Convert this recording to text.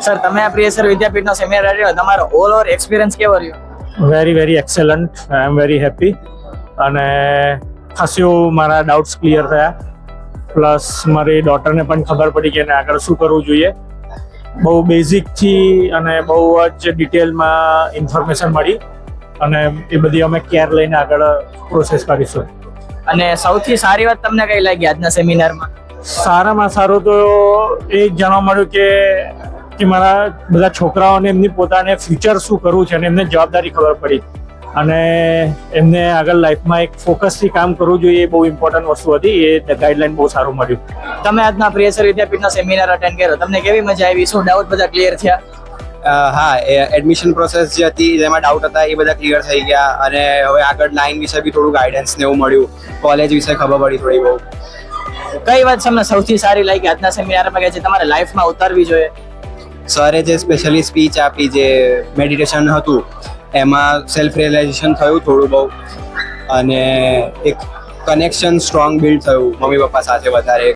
Sir તમે આ પ્રિયસર વિદ્યાપીઠનો seminar આવ્યો, તમારો ઓલ ઓવર એક્સપિરિયન્સ કેવો રહ્યો? Very excellent. I am very happy અને ખાસ્યું મારા ડાઉટ્સ ક્લિયર થયા. પ્લસ મારી ડોટરને પણ ખબર પડી કે એને આગળ શું કરવું જોઈએ. બહુ બેઝિકથી અને બહુ જ ડિટેલમાં ઇન્ફોર્મેશન મળી અને એ બધી અમે કેર લઈને આગળ પ્રોસેસ કરીશું. અને સૌથી સારી વાત તમને કઈ લાગી આજના સેમિનારમાં? સારામાં સારું તો એ જ જાણવા મળ્યું કે મારા બધા છોકરાઓને એમની પોતાને ફ્યુચર શું કરવું છે અને એમને જવાબદારી ખબર પડી અને એમને આગળ લાઈફમાં એક ફોકસથી કામ કરવું જોઈએ. એ બહુ ઇમ્પોર્ટન્ટ વસ્તુ હતી. એ ગાઈડલાઈન બહુ સારું મળ્યું. તમે આજના પ્રિયસર વિદ્યાપીઠનો સેમિનાર અટેન્ડ કર્યો, તમને કેવી મજા આવી? શું ડાઉટ બધા ક્લિયર થયા? હા, એડમિશન પ્રોસેસ જે હતી જેમાં ડાઉટ હતા એ બધા ક્લિયર થઈ ગયા અને હવે આગળ લાઈન વિશે બી થોડું ગાઈડન્સ ને એવું મળ્યું. કોલેજ વિશે ખબર પડી થોડી બહુ. કઈ વાત તમને સૌથી સારી લાગી આજના સેમિનારમાં કે જે તમારે લાઈફમાં ઉતારવી જોઈએ? સરે જે સ્પેશિયલી સ્પીચ આપી, જે મેડિટેશન હતું એમાં સેલ્ફ રિયલાઇઝેશન થયું થોડું બહુ અને એક કનેક્શન સ્ટ્રોંગ બિલ્ડ થયું મમ્મી પપ્પા સાથે વધારે.